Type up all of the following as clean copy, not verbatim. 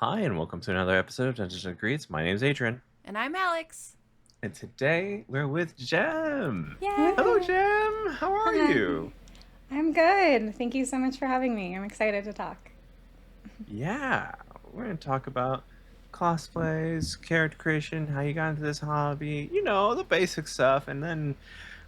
Hi, and welcome to another episode of Dungeons and Greets. My name's Adrian, And I'm Alex. and today we're with Jem. Hello, Yay! Jem. How are Hi, you? I'm good. Thank you so much for having me. I'm excited to talk. Yeah, we're going to talk about cosplays, character creation, how you got into this hobby, the basic stuff, and then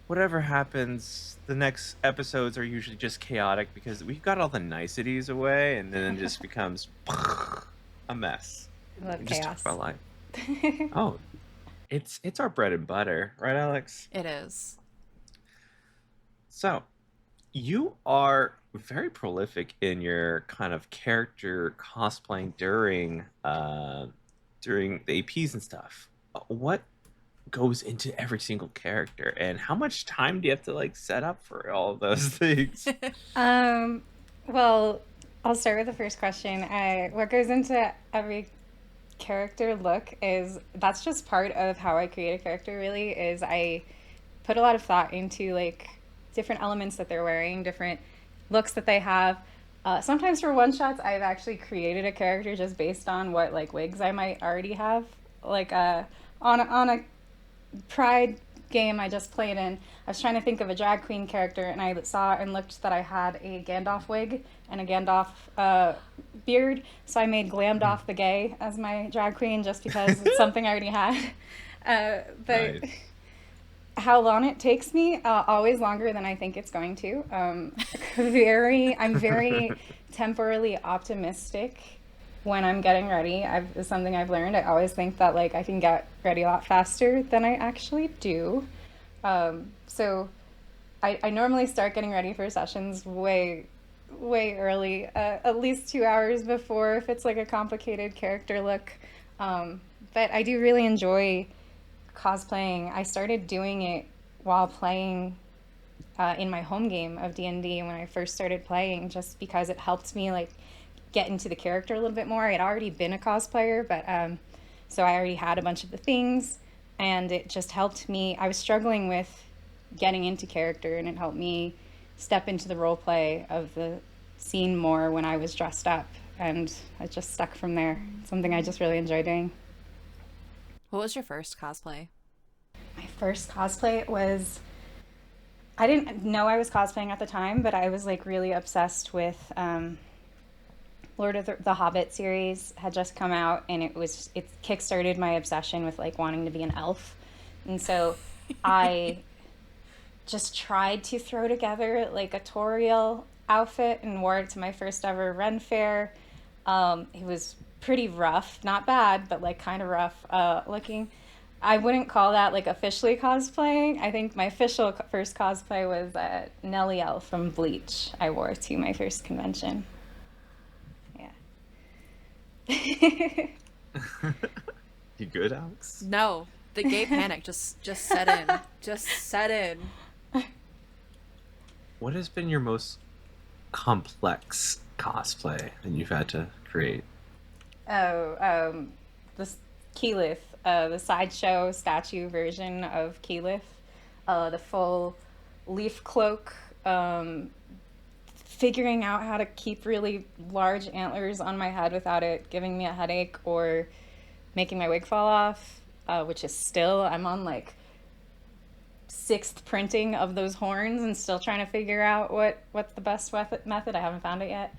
whatever happens, the next episodes are usually just chaotic because we've got all the niceties away, and then it just becomes a mess. I love We just talk chaos. about life. Oh, it's our bread and butter, right, Alex? It is. So, you are very prolific in your kind of character cosplaying during the APs and stuff. What goes into every single character, and how much time do you have to like set up for all of those things? Um, well, I'll start with the first question. What goes into every character look is that's just part of how I create a character, really, is I put a lot of thought into like different elements that they're wearing, different looks that they have. Sometimes for one shots, I've actually created a character just based on what like wigs I might already have. Like on a Pride game I just played in, I was trying to think of a drag queen character, and I saw and looked that I had a Gandalf wig and a Gandalf beard, so I made Glamdoff the Gay as my drag queen just because it's something I already had. But Nice. how long it takes me? Always longer than I think it's going to. I'm very temporally optimistic when I'm getting ready. Is something I've learned. I always think that like I can get ready a lot faster than I actually do. So I normally start getting ready for sessions way early, at least 2 hours before if it's like a complicated character look. But I do really enjoy cosplaying. I started doing it while playing in my home game of D&D when I first started playing, just because it helped me like get into the character a little bit more. I had already been a cosplayer, but so I already had a bunch of the things, and it just helped me. I was struggling with getting into character, and it helped me step into the role play of the scene more when I was dressed up, and I just stuck from there. It's something I just really enjoy doing. What was your first cosplay? My first cosplay was, I didn't know I was cosplaying at the time, but I was like really obsessed with Lord of the Hobbit series had just come out, and it kickstarted my obsession with like wanting to be an elf, and so I just tried to throw together like a Toriel outfit and wore it to my first ever Ren fair. It was pretty rough, not bad, but like kind of rough looking. I wouldn't call that like officially cosplaying. I think my official first cosplay was Nellie L from Bleach. I wore to my first convention. Yeah. You good, Alex? No, the gay panic just set in. Just set in. What has been your most complex cosplay that you've had to create? Oh, this Keyleth, the sideshow statue version of Keyleth, the full leaf cloak, figuring out how to keep really large antlers on my head without it giving me a headache or making my wig fall off, which is still, I'm on like sixth printing of those horns and still trying to figure out what's the best method. I haven't found it yet.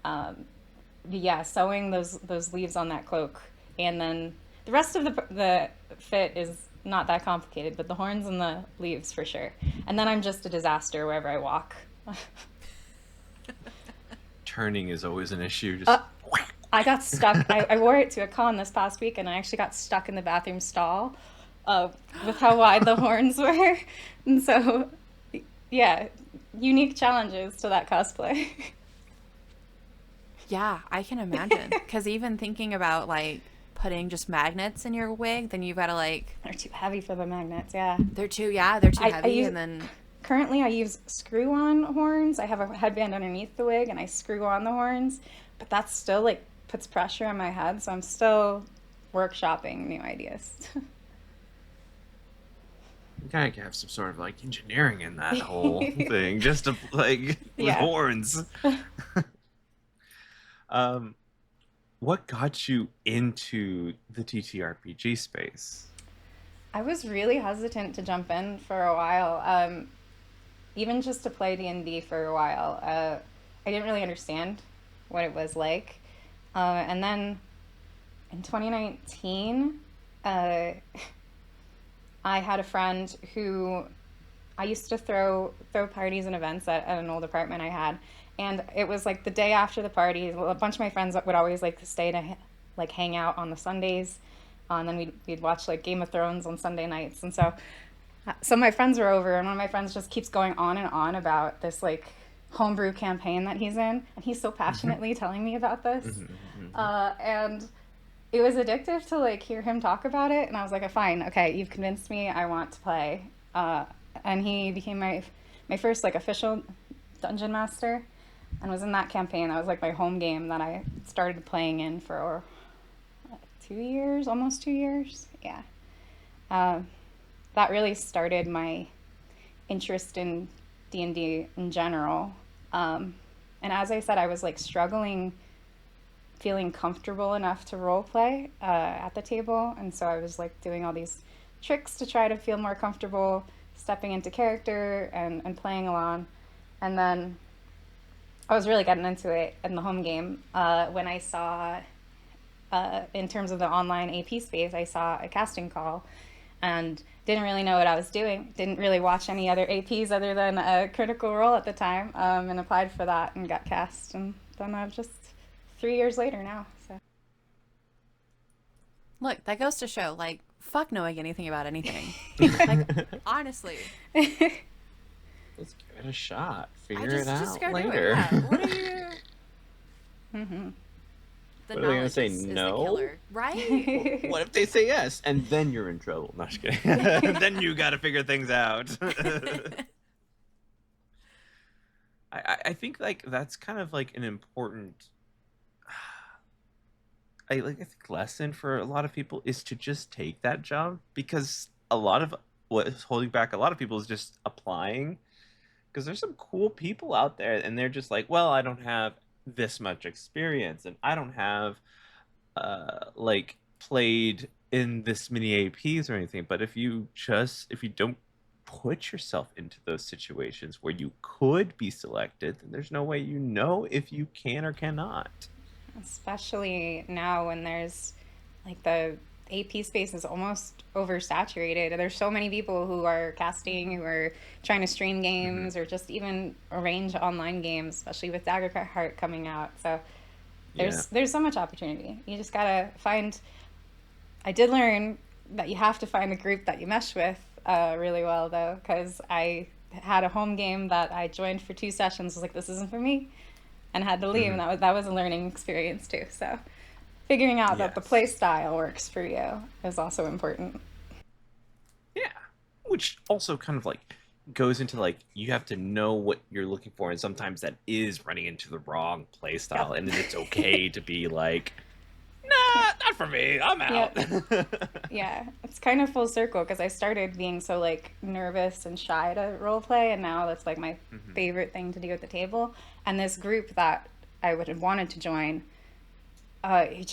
But yeah, sewing those leaves on that cloak, and then the rest of the fit is not that complicated, but the horns and the leaves for sure. And then I'm just a disaster wherever I walk. Turning is always an issue. Just uh, I got stuck. I wore it to a con this past week, and I actually got stuck in the bathroom stall uh, with how wide the horns were. And so, yeah, unique challenges to that cosplay. Yeah, I can imagine. Because even thinking about like putting just magnets in your wig, then you've got to like, They're too heavy for the magnets, yeah. they're too I heavy. use And then, Currently I use screw-on horns. I have a headband underneath the wig, and I screw on the horns, but that's still like puts pressure on my head, so I'm still workshopping new ideas. you kind of have some sort of like engineering in that whole thing, just to like with Yeah. horns. Um, what got you into the TTRPG space? I was really hesitant to jump in for a while, even just to play D&D for a while. I didn't really understand what it was like. And then in 2019, uh, I had a friend who I used to throw parties and events at an old apartment I had, and it was like the day after the party. A bunch of my friends would always like to stay to like hang out on the Sundays, and then we'd watch like Game of Thrones on Sunday nights. And so some of my friends were over, and one of my friends just keeps going on and on about this like homebrew campaign that he's in, and he's so passionately telling me about this, and it was addictive to like hear him talk about it. And I was like, fine, okay, you've convinced me, I want to play. And he became my first like official dungeon master, and was in that campaign. That was like my home game that I started playing in for 2 years, almost 2 years. Yeah. uh, that really started my interest in D&D in general. And as I said, I was like struggling feeling comfortable enough to role play at the table. And so I was like doing all these tricks to try to feel more comfortable stepping into character and playing along. And then I was really getting into it in the home game when I saw, in terms of the online AP space, I saw a casting call and didn't really know what I was doing. Didn't really watch any other APs other than Critical Role at the time, and applied for that and got cast. And then I've just 3 years later now. So Look, that goes to show, like, fuck knowing anything about anything. Like, honestly. Let's give it a shot. Figure it Just out go later. do it. Yeah. What are you? mm-hmm. The What are they gonna knowledge say, is the no? killer, right? What if they say yes, and then you're in trouble? No, just kidding. Then you got to figure things out. I think like that's kind of like an important, I think lesson for a lot of people is to just take that job, because a lot of what is holding back a lot of people is just applying, because there's some cool people out there and they're just like, well, I don't have this much experience and I don't have like played in this many APs or anything. But if you don't put yourself into those situations where you could be selected, then there's no way you know if you can or cannot. Especially now when there's like the AP space is almost oversaturated. There's so many people who are casting, who are trying to stream games or just even arrange online games, especially with Daggerheart coming out. So there's so much opportunity. You just gotta find. I did learn that you have to find a group that you mesh with really well, though, because I had a home game that I joined for 2 sessions. Was like, this isn't for me, and had to leave. And that was a learning experience too. So figuring out that the play style works for you is also important. Yeah, which also kind of like goes into like you have to know what you're looking for, and sometimes that is running into the wrong play style, and then it's okay to be like, nah, not for me, I'm out. Yeah, it's kind of full circle, because I started being so like nervous and shy to role play, and now that's like my favorite thing to do at the table. And this group that I would have wanted to join, I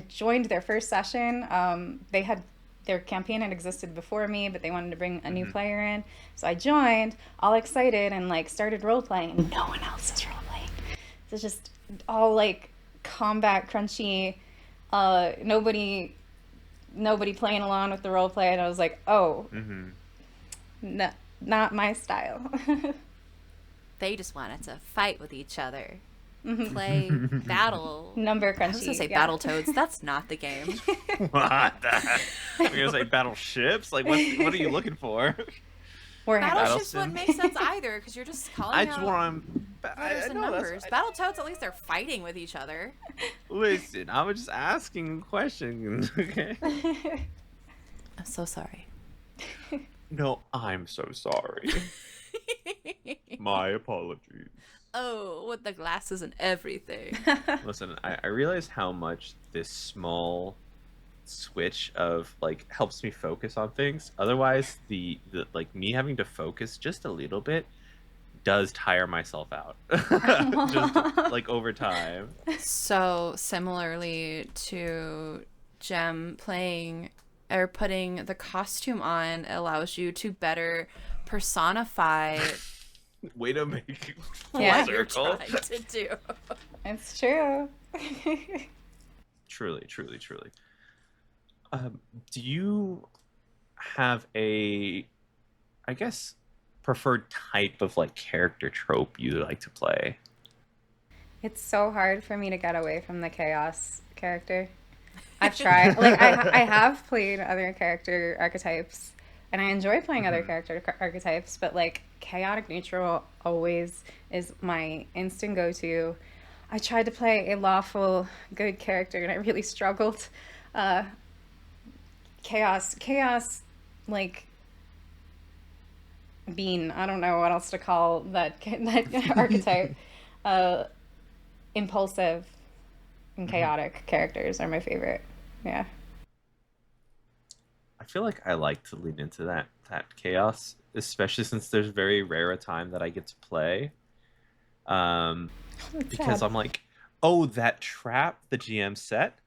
joined their first session. They had their campaign had existed before me, but they wanted to bring a new player in. So I joined all excited and like started role playing, and no one else is role playing. So it's just all like combat crunchy, nobody playing along with the role play. And I was like, oh, no, not my style. They just wanted to fight with each other. Play battle. Number crunchy. I was gonna say Battletoads. That's not the game. What the? You're gonna say battleships? Like what are you looking for? Battleships wouldn't make sense either, because you're just calling out letters and numbers. Battletoads, at least they're fighting with each other. Listen, I was just asking questions, okay? I'm so sorry. No, I'm so sorry. My apologies. Oh, with the glasses and everything. Listen, I realize how much this small switch of like helps me focus on things. Otherwise, the like me having to focus just a little bit does tire myself out. Just like over time. So similarly to Jem, playing or putting the costume on allows you to better personify Way to make what you're trying to do. It's true. Truly, truly, truly. Do you have a, I guess, preferred type of like character trope you like to play? It's so hard for me to get away from the chaos character. I've tried. Like I have played other character archetypes, and I enjoy playing other character archetypes. But like chaotic neutral always is my instant go-to. I tried to play a lawful good character, and I really struggled. Chaos, like being. I don't know what else to call that archetype. Impulsive and chaotic characters are my favorite. Yeah. I feel like I like to lean into that chaos, especially since there's very rare a time that I get to play. Because I'm like, oh, that trap the GM set,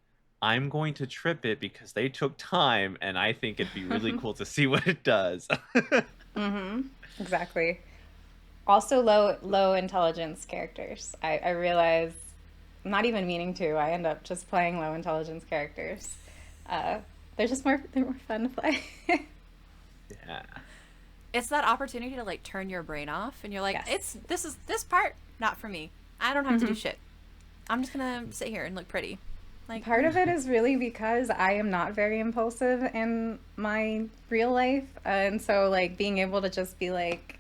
I'm going to trip it because they took time, and I think it'd be really cool to see what it does. Exactly. Also, low intelligence characters. I realize, not even meaning to, I end up just playing low intelligence characters. They're more fun to play. Yeah. It's that opportunity to like turn your brain off, and you're like, Yes. this part not for me. I don't have to do shit. I'm just gonna sit here and look pretty. Like, Part of it is really because I am not very impulsive in my real life, and so like being able to just be like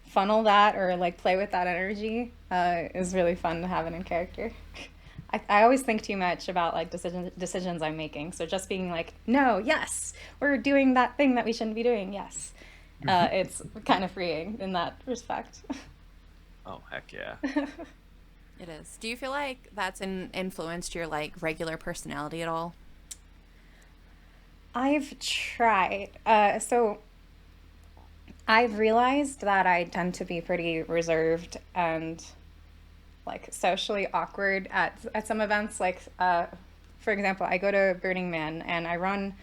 funnel that or like play with that energy is really fun to have it in character. I always think too much about like decisions I'm making, so just being like, no, yes, we're doing that thing that we shouldn't be doing, yes. It's kind of freeing in that respect. Oh, heck yeah. it is. Do you feel like that's influenced your like regular personality at all? I've tried. So I've realized that I tend to be pretty reserved and like socially awkward at some events. Like, for example, I go to Burning Man and I run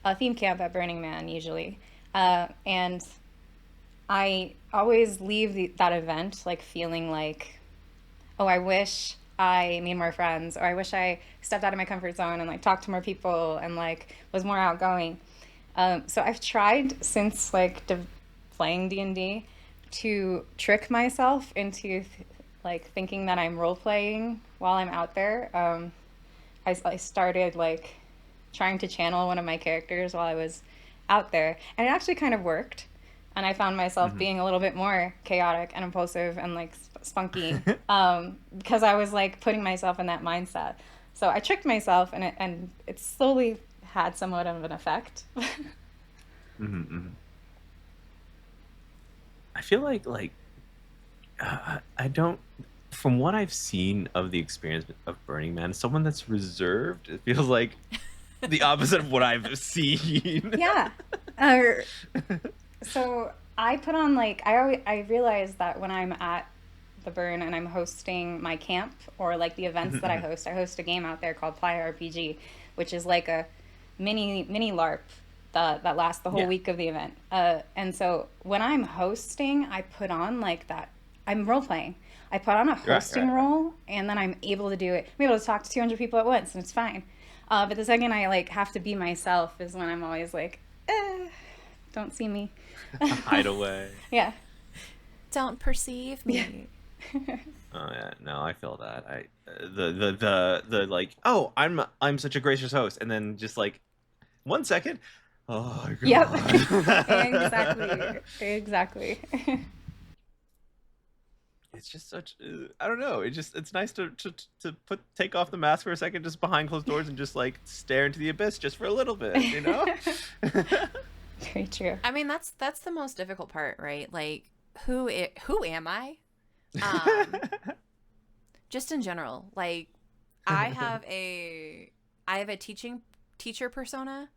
a theme camp at Burning Man usually. And I always leave that event like feeling like, oh, I wish I made more friends, or I wish I stepped out of my comfort zone and like talked to more people and like was more outgoing. So I've tried since like playing D&D to trick myself into like thinking that I'm role playing while I'm out there. I started like trying to channel one of my characters while I was out there, and it actually kind of worked. And I found myself being a little bit more chaotic and impulsive and like spunky because I was like putting myself in that mindset. So I tricked myself, and it slowly had somewhat of an effect. I feel like I don't. From what I've seen of the experience of Burning Man, someone that's reserved, it feels like the opposite of what I've seen. Yeah. So I put on like I realize that when I'm at the burn and I'm hosting my camp or like the events that I host a game out there called Playa RPG, which is like a mini LARP that lasts the whole week of the event. And so when I'm hosting, I put on like that. I'm role playing. I put on a hosting role, and then I'm able to do it. I'm able to talk to 200 people at once, and it's fine. But the second I like have to be myself is when I'm always like, don't see me. Hide away. Yeah. Don't perceive me. Oh yeah, no, I feel that. The like, oh, I'm such a gracious host, and then just like 1 second. Oh God. Yep. Exactly. It's just such I don't know. It's nice to take off the mask for a second, just behind closed doors, and just like stare into the abyss just for a little bit, you know? Very true. I mean, that's the most difficult part, right? Like, who am I? Just in general, like, I have a teacher persona,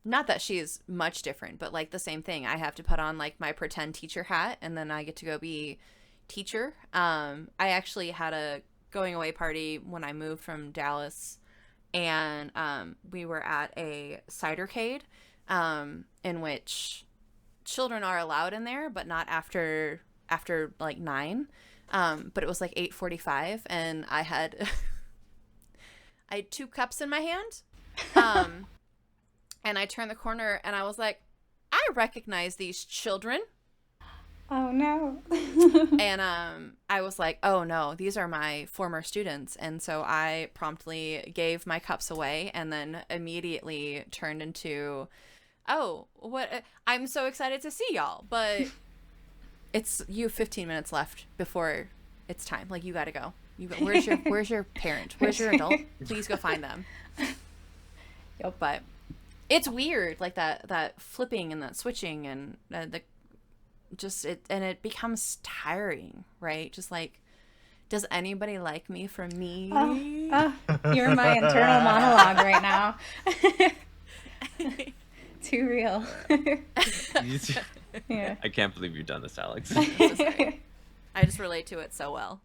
not that she is much different, but like the same thing. I have to put on like my pretend teacher hat, and then I get to go be teacher. I actually had a going away party when I moved from Dallas, and we were at a cidercade, in which children are allowed in there, but not after like 9. But it was like 8:45, and I had I had 2 cups in my hand. And I turned the corner and I was like, I recognize these children. Oh no. And I was like, oh no, these are my former students. And so I promptly gave my cups away and then immediately turned into, oh, what? I'm so excited to see y'all. But you have 15 minutes left before it's time. Like, you got to go. Where's your parent? Where's your adult? Please go find them. Yep. But it's weird, like that flipping and that switching and it becomes tiring, right? Just like, does anybody like me for me? You're my internal monologue right now. Too real. Yeah. I can't believe you've done this, Alex. I'm so sorry. I just relate to it so well.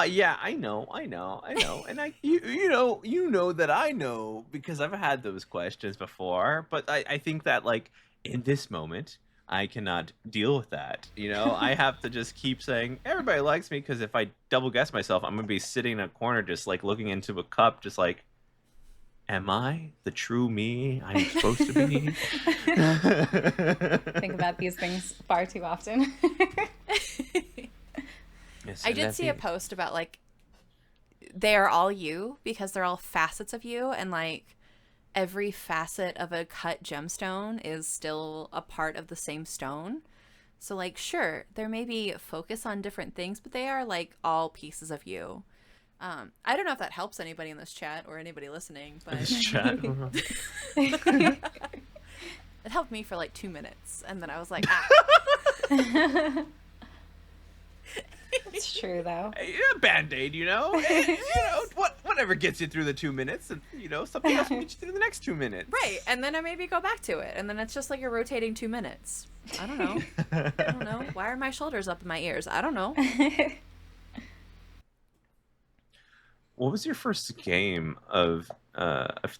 Yeah, I know, and you know that I know because I've had those questions before. But I think that like in this moment, I cannot deal with that. I have to just keep saying everybody likes me, because if I double guess myself, I'm gonna be sitting in a corner just like looking into a cup, just like, am I the true me I'm supposed to be? Think about these things far too often. Yes, I did see a post about like they are all you because they're all facets of you, and like every facet of a cut gemstone is still a part of the same stone. So like, sure, there may be focus on different things, but they are like all pieces of you. I don't know if that helps anybody in this chat or anybody listening, but this chat. It helped me for like 2 minutes, and then I was like, It's true though. Band-aid, whatever gets you through the 2 minutes, and something else will get you through the next 2 minutes. Right, and then I maybe go back to it, and then it's just like a rotating 2 minutes. I don't know. Why are my shoulders up in my ears? I don't know. What was your first game of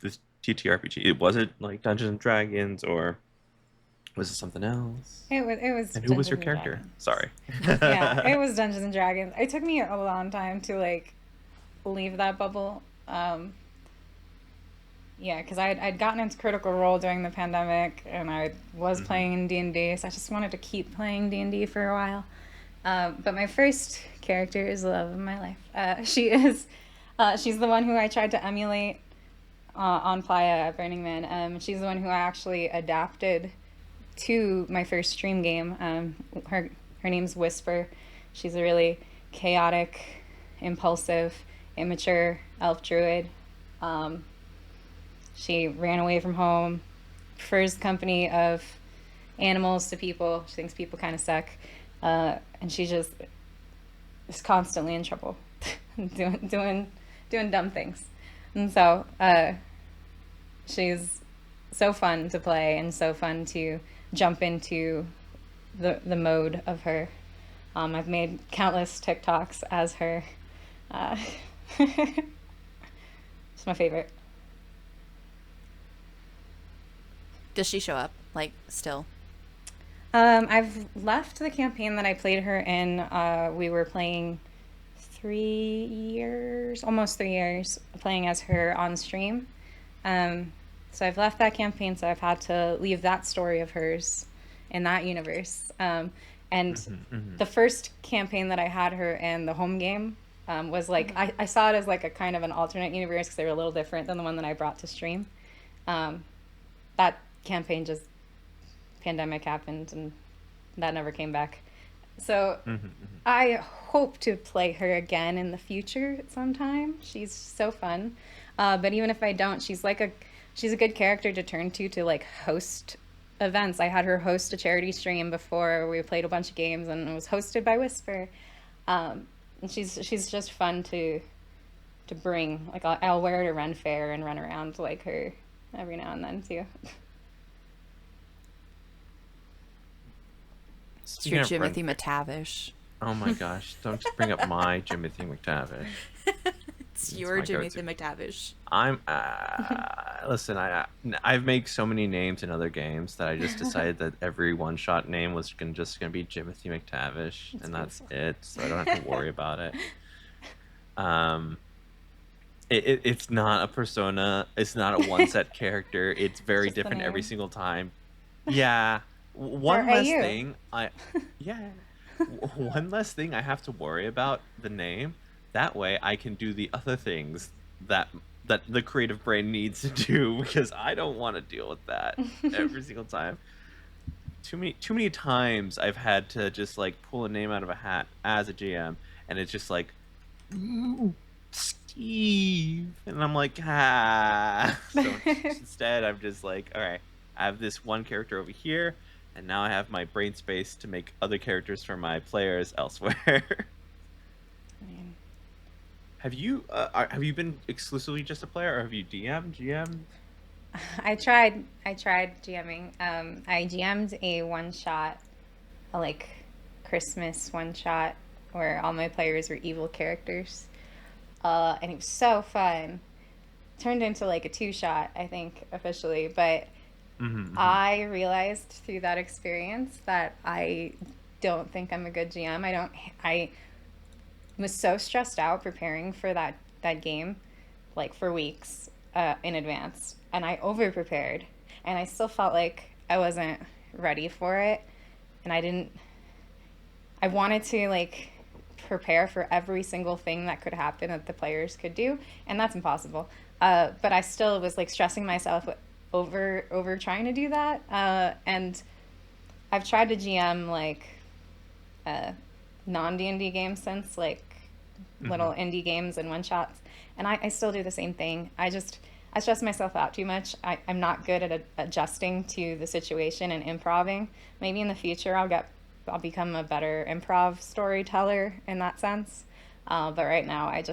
this TTRPG? Was it like Dungeons and Dragons, or was it something else? It was. And who was your character? Sorry. Yeah, it was Dungeons and Dragons. It took me a long time to like leave that bubble. Yeah, because I'd gotten into Critical Role during the pandemic, and I was playing D&D, so I just wanted to keep playing D&D for a while. But my first character is the love of my life. She's the one who I tried to emulate on Playa at Burning Man. She's the one who I actually adapted to my first stream game. Her name's Whisper. She's a really chaotic, impulsive, immature elf druid. She ran away from home, prefers company of animals to people. She thinks people kind of suck, and she just is constantly in trouble, doing dumb things. And so she's so fun to play and so fun to jump into the mode of her. I've made countless TikToks as her. It's my favorite. Does she show up, like, still? I've left the campaign that I played her in. We were playing almost 3 years, playing as her on stream. So I've left that campaign, so I've had to leave that story of hers in that universe. And the first campaign that I had her in, the home game, was like, I saw it as like a kind of an alternate universe because they were a little different than the one that I brought to stream. That campaign just, pandemic happened and that never came back. So I hope to play her again in the future sometime. She's so fun. But even if I don't, she's a good character to turn to like host events. I had her host a charity stream before we played a bunch of games, and it was hosted by Whisper. And she's just fun to bring. Like I'll wear her to Ren Fair and run around like her every now and then too. It's your Speaking of Jimothy Brentford, McTavish. oh my gosh, don't just bring up my Jimothy McTavish. It's It's your my Jimothy go-to. McTavish. I'm listen. I've made so many names in other games that I just decided that every one-shot name was just gonna be Jimothy McTavish, It's and that's beautiful. it. So I don't have to worry about it. Um, it's not a persona. It's not a one set character. It's very Just the different every name. single time. Yeah. Or One less AU. thing yeah. One less thing I have to worry about the name. That way I can do the other things that the creative brain needs to do because I don't want to deal with that every single time. Too many times I've had to just like pull a name out of a hat as a GM and it's just like "Ooh, Steve," and I'm like, ah. So instead, I'm just like, all right, I have this one character over here, and now I have my brain space to make other characters for my players elsewhere. Have you been exclusively just a player, or have you DM, GM? I tried GMing. I GM'd a one shot, a like Christmas one shot where all my players were evil characters. And it was so fun. Turned into like a two shot, I think, officially. But Mm-hmm. I realized through that experience that I don't think I'm a good GM. I was so stressed out preparing for that game, like for weeks in advance, and I over prepared, and I still felt like I wasn't ready for it, and I didn't. I wanted to like prepare for every single thing that could happen that the players could do, and that's impossible. But I still was like stressing myself over trying to do that, and I've tried to GM like non D&D games since, like Mm-hmm. little indie games and one shots, and I still do the same thing. I stress myself out too much. I'm not good at adjusting to the situation and improving. Maybe in the future I'll become a better improv storyteller in that sense. But right now I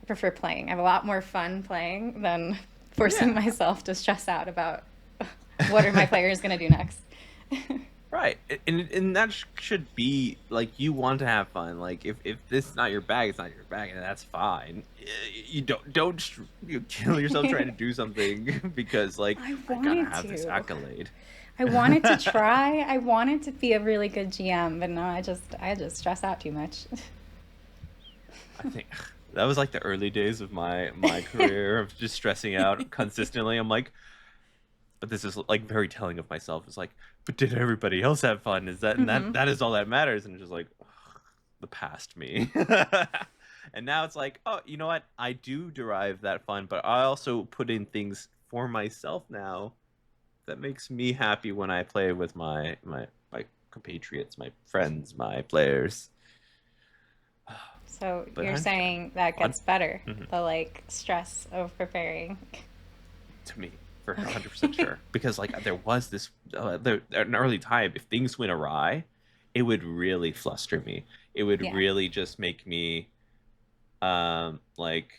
prefer playing. I have a lot more fun playing than forcing Yeah. myself to stress out about what are my players going to do next. Right, and that should be like you want to have fun. Like if this is not your bag, it's not your bag, and that's fine. You don't kill yourself trying to do something because like I I gotta wanted have this to. accolade. I wanted to try. I wanted to be a really good GM, but no, I just stress out too much. I think that was like the early days of my career of just stressing out consistently. I'm like, but this is like very telling of myself. It's like, but did everybody else have fun? Is that and that Hmm. that is all that matters? And it's just like the past me. And now it's like, oh, you know what? I do derive that fun, but I also put in things for myself now that makes me happy when I play with my compatriots, my friends, my players. So But you're I'm saying that fun. gets better, Mhm. the like stress of preparing. To me for 100% Okay. sure because like there was this there at an early time if things went awry it would really fluster me. It would Yeah. really just make me like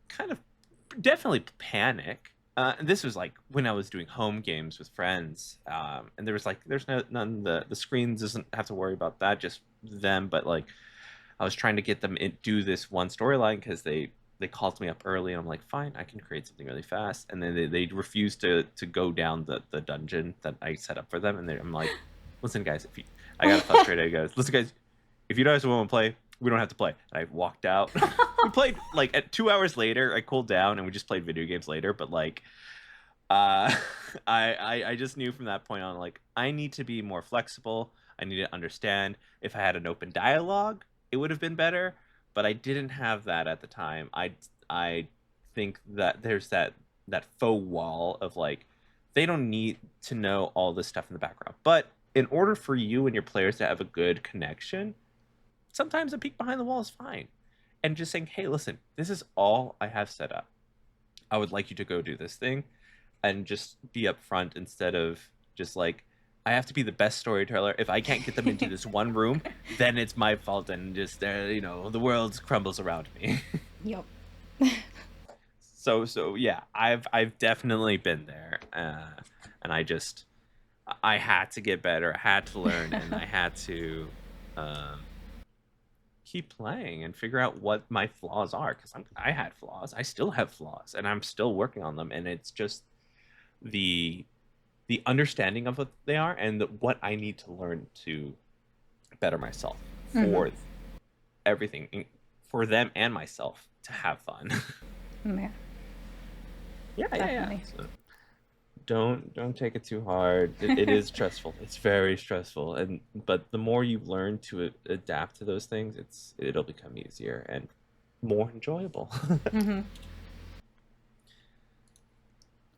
kind of definitely panic. And this was like when I was doing home games with friends, and there was like there's none the screens doesn't have to worry about that, just them. But like I was trying to get them in, do this one storyline because they called me up early, and I'm like, fine, I can create something really fast. And then they refused to go down the dungeon that I set up for them, and I'm like, listen, guys, if you, I got frustrated. I go, listen, guys, if you guys want to play, we don't have to play. And I walked out. We played like at 2 hours later. I cooled down, and we just played video games later. But like, uh, I just knew from that point on, like, I need to be more flexible. I need to understand. If I had an open dialogue, it would have been better. But I didn't have that at the time. I think that there's that faux wall of like they don't need to know all this stuff in the background. But in order for you and your players to have a good connection, sometimes a peek behind the wall is fine. And just saying, hey, listen, this is all I have set up. I would like you to go do this thing and just be upfront instead of just like, I have to be the best storyteller. If I can't get them into this one room, then it's my fault and just the world crumbles around me. Yep. So yeah, I've definitely been there. And I just I had to get better. I had to learn, and I had to um, keep playing and figure out what my flaws are. Because I had flaws. I still have flaws, and I'm still working on them. And it's just the the understanding of what they are and what I need to learn to better myself Mm-hmm. for everything, for them and myself to have fun. Yeah, Yeah, yeah, yeah. definitely. So don't take it too hard. It is stressful. It's very stressful, and but the more you learn to adapt to those things, it'll become easier and more enjoyable. Mm-hmm.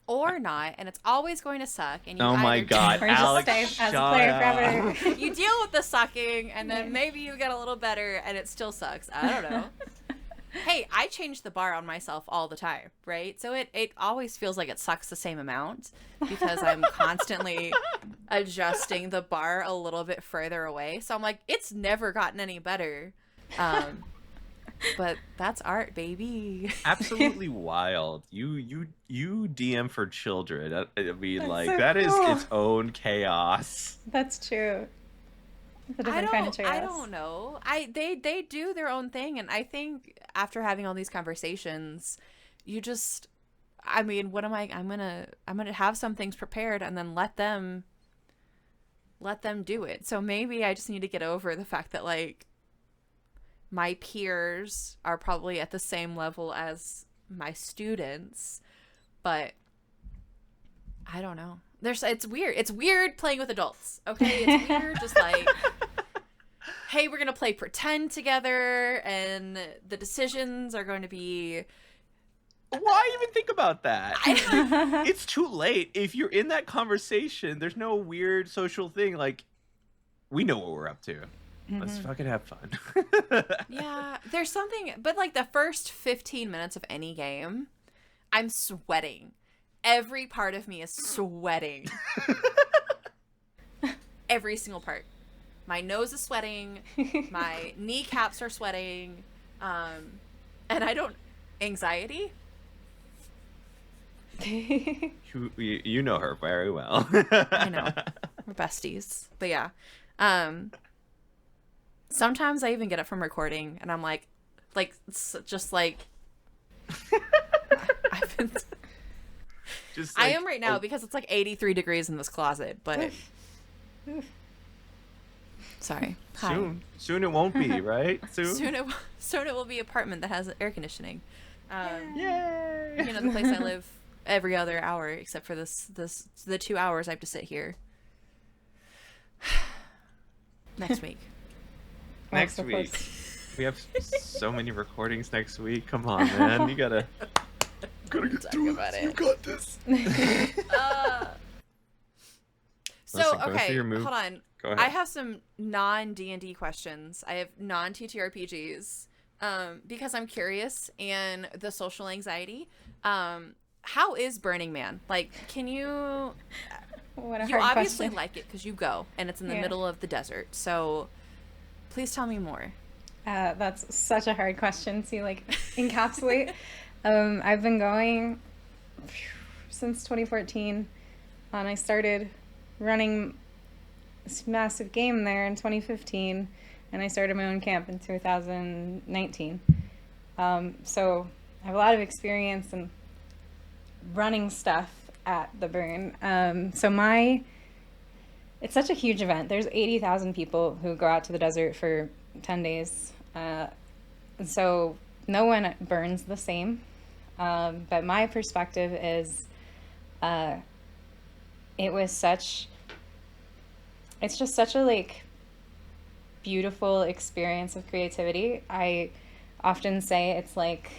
Or not, and it's always going to suck, and you Oh my either God, Or just Alex, stay as a shut player up. forever. you deal with the sucking, and then Yeah. maybe you get a little better, and it still sucks. I don't know. Hey, I change the bar on myself all the time, right? So it always feels like it sucks the same amount because I'm constantly adjusting the bar a little bit further away. So I'm like, it's never gotten any better. Um, but that's art, baby. Absolutely wild. You DM for children. I mean, That's like so that is cool. its own chaos. That's true. It's a I different kind of don't I chaos. don't know. They do their own thing, and I think after having all these conversations, you just I mean, what am I'm gonna have some things prepared and then let them do it. So maybe I just need to get over the fact that like my peers are probably at the same level as my students, but I don't know. There's it's weird. It's weird playing with adults. Okay? It's weird just like hey, we're going to play pretend together and the decisions are going to be Why even think about that? Like, I, it's too late. If you're in that conversation, there's no weird social thing. Like, we know what we're up to. Let's Mm-hmm. fucking have fun. yeah, there's something but like the first 15 minutes of any game, I'm sweating. Every part of me is sweating. Every single part. My nose is sweating. My kneecaps are sweating. And I don't anxiety. You know her very well. I know. We're besties. But yeah. Um sometimes I even get it from recording and I'm like just like I've been Just I like, am right now because it's like 83 degrees in this closet, but sorry. Hi. soon it won't be, right? Soon it will be apartment that has air conditioning. Yay! You know, the place I live every other hour except for the 2 hours I have to sit here. Next week. Next so week. close. We have so many recordings next week. Come on, man. You gotta get Talk through about this. You it. got this. So Listen, go through okay, your move. hold on. Go ahead. I have some non D&D questions. I have non TTRPGs because I'm curious and the social anxiety. How is Burning Man? Like, can you? What a You hard obviously question. like it because you go and it's in the Yeah. middle of the desert. So, please tell me more. That's such a hard question to like encapsulate. I've been going since 2014, and I started running this massive game there in 2015, and I started my own camp in 2019. So I have a lot of experience in running stuff at the burn. It's such a huge event. There's 80,000 people who go out to the desert for 10 days. And so no one burns the same. But my perspective is it's just such a like beautiful experience of creativity. I often say it's like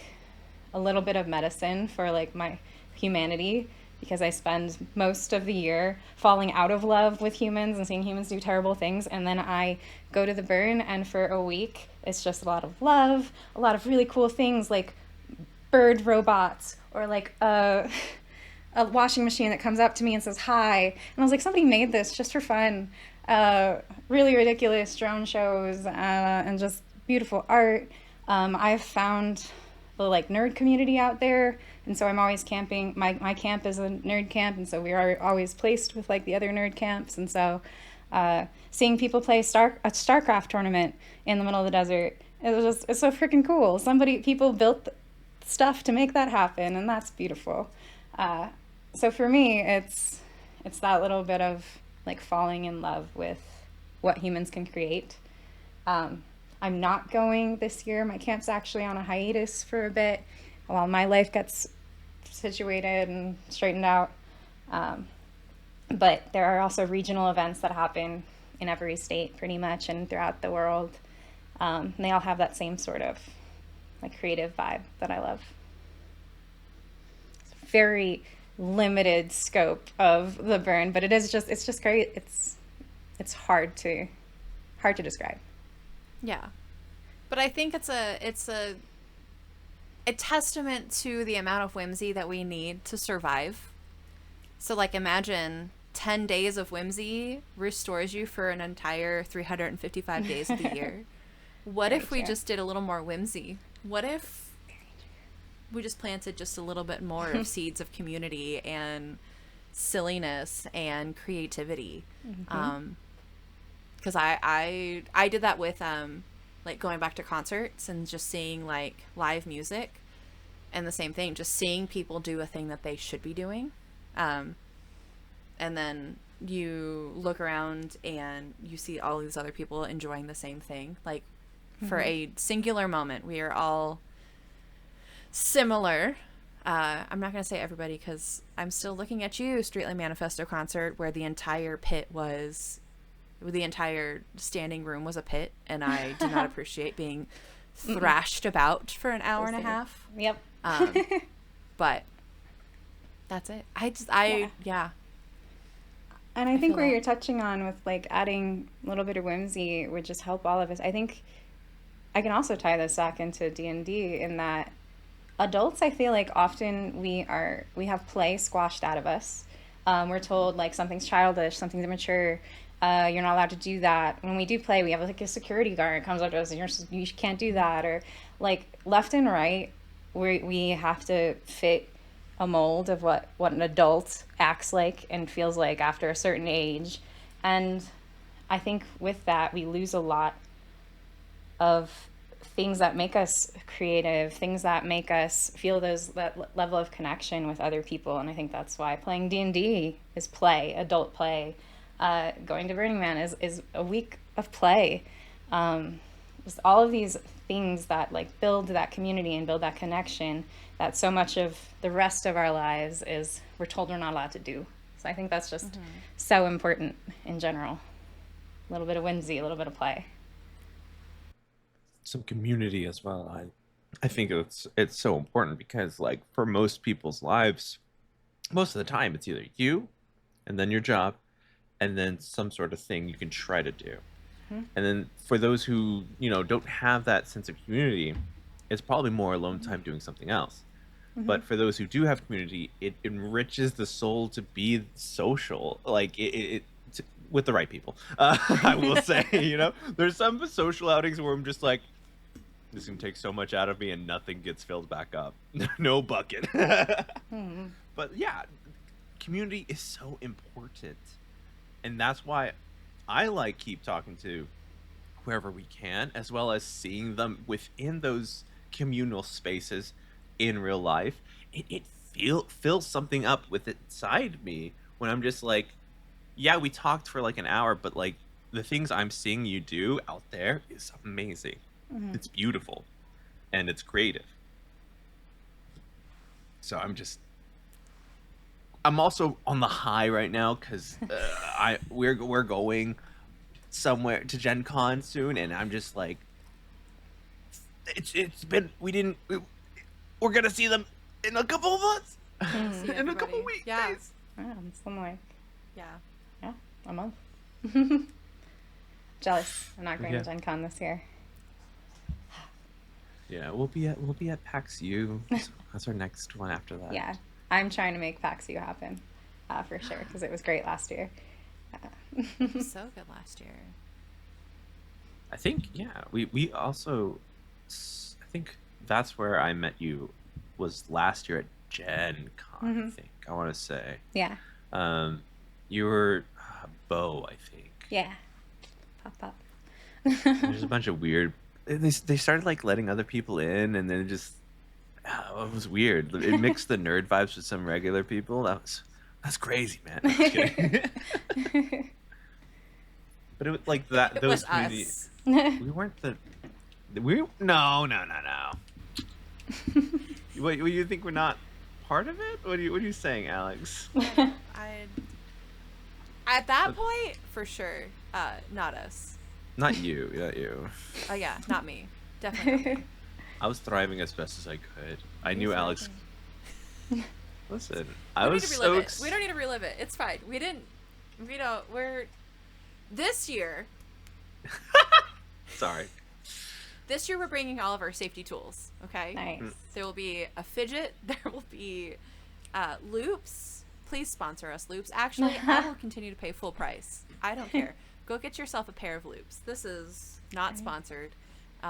a little bit of medicine for like my humanity because I spend most of the year falling out of love with humans and seeing humans do terrible things, and then I go to the burn and for a week it's just a lot of love, a lot of really cool things like bird robots or like a washing machine that comes up to me and says hi, and I was like, somebody made this just for fun. Really ridiculous drone shows and just beautiful art. I've found the like nerd community out there And so I'm always camping. My camp is a nerd camp, and so we are always placed with like the other nerd camps. And so seeing people play a StarCraft tournament in the middle of the desert, it's so freaking cool. People built stuff to make that happen, and that's beautiful. Uh, so for me, it's that little bit of like falling in love with what humans can create. Um, I'm not going this year. My camp's actually on a hiatus for a bit while my life gets situated and straightened out. Um, but there are also regional events that happen in every state pretty much and throughout the world. And they all have that same sort of like creative vibe that I love. It's very limited scope of the burn, but it's just great. It's hard to describe. Yeah. But I think it's a testament to the amount of whimsy that we need to survive. So like imagine 10 days of whimsy restores you for an entire 355 days of the year. What Very if we true. just did a little more whimsy? What if we just planted just a little bit more of seeds of community and silliness and creativity? Because I did that with like going back to concerts and just seeing like live music, and the same thing, just seeing people do a thing that they should be doing, and then you look around and you see all these other people enjoying the same thing. Like for a singular moment, we are all similar. I'm not going to say everybody because I'm still looking at you, Streetlight Manifesto concert, where the entire standing room was a pit, and I did not appreciate being thrashed about for an hour and a half. Yep. But that's it. Yeah. And I think feel where that. you're touching on with like adding a little bit of whimsy would just help all of us. I think I can also tie this back into D&D in that adults, I feel like often we have play squashed out of us. We're told like something's childish, something's immature. You're not allowed to do that. When we do play, we have like a security guard comes up to us and you can't do that. Or like left and right, we have to fit a mold of what an adult acts like and feels like after a certain age. And I think with that, we lose a lot of things that make us creative, things that make us feel that level of connection with other people. And I think that's why playing D&D is play, adult play. Going to Burning Man is a week of play. Just all of these things that like build that community and build that connection that so much of the rest of our lives is we're told we're not allowed to do. So I think that's just so important in general. A little bit of whimsy, a little bit of play. Some community as well. I think it's so important because like for most people's lives, most of the time it's either you and then your job and then some sort of thing you can try to do. And then for those who, don't have that sense of community, it's probably more alone time doing something else. But for those who do have community, it enriches the soul to be social, like with the right people. I will say, there's some social outings where I'm just like, this can take so much out of me and nothing gets filled back up. No bucket. But yeah, community is so important. And that's why I like keep talking to whoever we can, as well as seeing them within those communal spaces in real life. It fills something up with inside me when I'm just like, yeah, we talked for like an hour, but like the things I'm seeing you do out there is amazing. It's beautiful and it's creative. So I'm also on the high right now because we're going somewhere to Gen Con soon, and I'm just like, it's been we're gonna see them in a couple of months, See in a couple everybody. weeks. Yeah. I'm like, Yeah. yeah, a month. Jealous. I'm not going to Gen Con this year. Yeah, we'll be at PAX U. That's our next one after that. Yeah, I'm trying to make PAX U happen for sure because it was great last year. So good last year. I think we also I think that's where I met you was last year at Gen Con, I think. I want to say. Yeah. You were Bo, I think. Yeah. Pop pop. There's a bunch of weird. They started like letting other people in, and then it just it was weird. It mixed the nerd vibes with some regular people. That's crazy, man. I'm just kidding. But it was like that. It Those was community. us. We weren't the. We no. What you think we're not part of it? What are you saying, Alex? At that point, for sure, not us. Not you. Oh yeah, not me. Definitely not me. I was thriving as best as I could. I knew Alex. Listen, We don't need to relive it. We don't need to relive it. It's fine. We don't. We're this year. Sorry. This year we're bringing all of our safety tools. Okay. Nice. There will be a fidget. There will be loops. Please sponsor us, loops. Actually, I will continue to pay full price. I don't care. Go get yourself a pair of loops. This is not sponsored.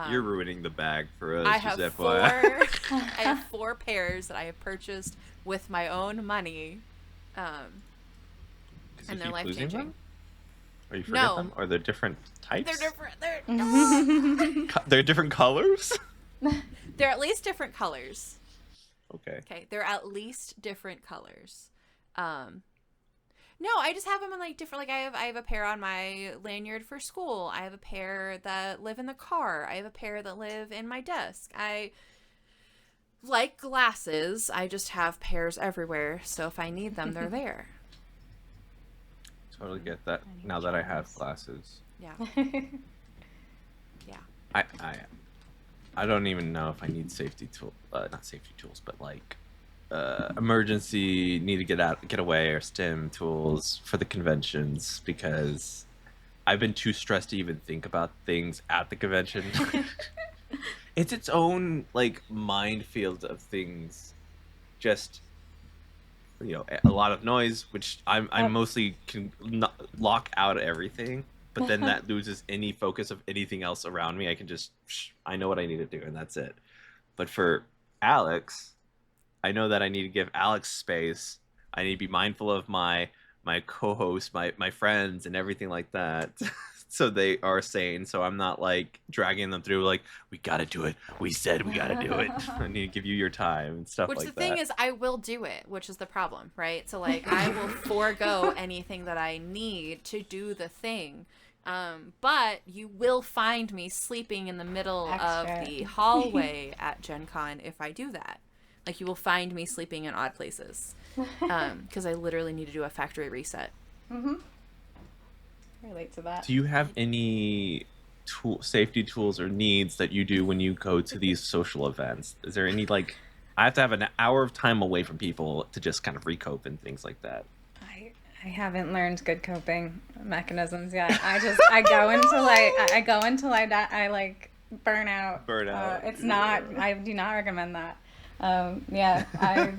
You're ruining the bag for us. I have just four. FYI. I have 4 pairs that I have purchased with my own money, and they're life changing. Or you forget No. them? Or they're different types? They're different. They're different colors? They're at least different colors. Okay. Okay, they're at least different colors. No, I just have them in like different. Like I have a pair on my lanyard for school. I have a pair that live in the car. I have a pair that live in my desk. I like glasses. I just have pairs everywhere. So if I need them, they're there. Totally get that now that I have glasses. Yeah. Yeah. I don't even know if I need safety tool, not safety tools, but like emergency need to get away or stim tools for the conventions, because I've been too stressed to even think about things at the convention. It's its own like minefield of things. Just a lot of noise, which I mostly can lock out everything, but then that loses any focus of anything else around me. I can just I know what I need to do, and that's it. But for Alex, I know that I need to give Alex space. I need to be mindful of my co-hosts, my friends, and everything like that. So they are sane. So I'm not like dragging them through like, we gotta do it. We said we gotta do it. I need to give you your time and stuff like that. Which the thing is, I will do it, which is the problem, right? So like I will forego anything that I need to do the thing. But you will find me sleeping in the middle of the hallway at Gen Con if I do that. Like you will find me sleeping in odd places. Because I literally need to do a factory reset. Mm-hmm. Relate to that. Do you have any safety tools or needs that you do when you go to these social events? Is there any like, I have to have an hour of time away from people to just kind of recope and things like that? I haven't learned good coping mechanisms yet. I go until I like burn out. It's not. I do not recommend that. Yeah, I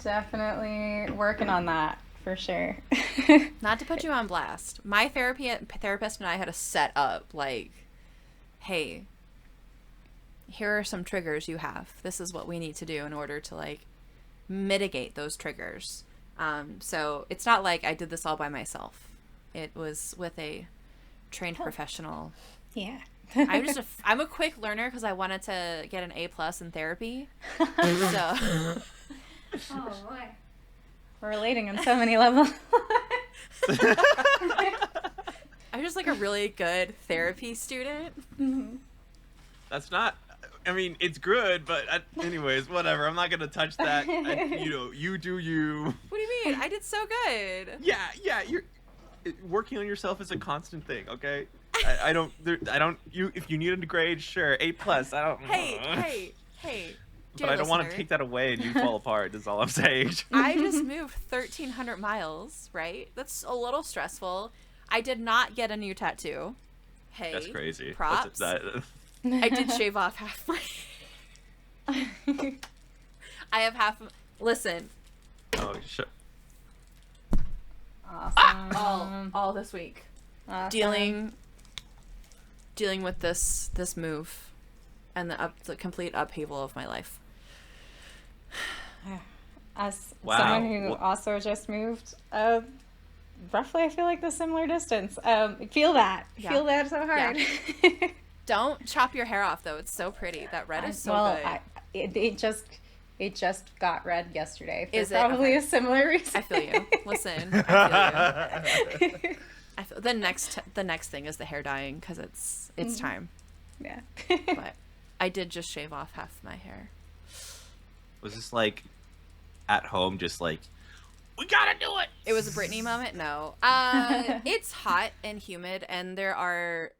definitely working on that for sure. Not to put you on blast, my therapist and I had to set up like, hey, here are some triggers you have. This is what we need to do in order to like mitigate those triggers. So it's not like I did this all by myself. It was with a trained professional. Yeah. I'm a quick learner because I wanted to get an A+ in therapy. So. Oh boy. We're relating on so many levels. I'm just like a really good therapy student. Mm-hmm. That's not. I mean, it's good, but anyways, whatever. I'm not gonna touch that. You do you. What do you mean? I did so good. Yeah. You're working on yourself is a constant thing. Okay. I don't. If you need a grade, sure, A+. I don't. Hey. But I don't want to take that away and you fall apart. That's all I'm saying. I just moved 1,300 miles. Right. That's a little stressful. I did not get a new tattoo. Hey. That's crazy. Props. I did shave off half my. I have half. Listen. Oh shit. Awesome. All this week. Awesome. Dealing with this move, and the complete upheaval of my life. As someone Wow. who also just moved, roughly, I feel like the similar distance. Feel that. Yeah. Feel that so hard. Don't chop your hair off though. It's so pretty. That red is so good. It just got red yesterday for Is it? probably Okay. a similar reason. I feel you. Listen, I feel you. I feel the next thing is the hair dyeing because it's time. Yeah. But I did just shave off half my hair. Was this like at home, just like, we gotta do it? It was a Britney moment. No, it's hot and humid, and there are.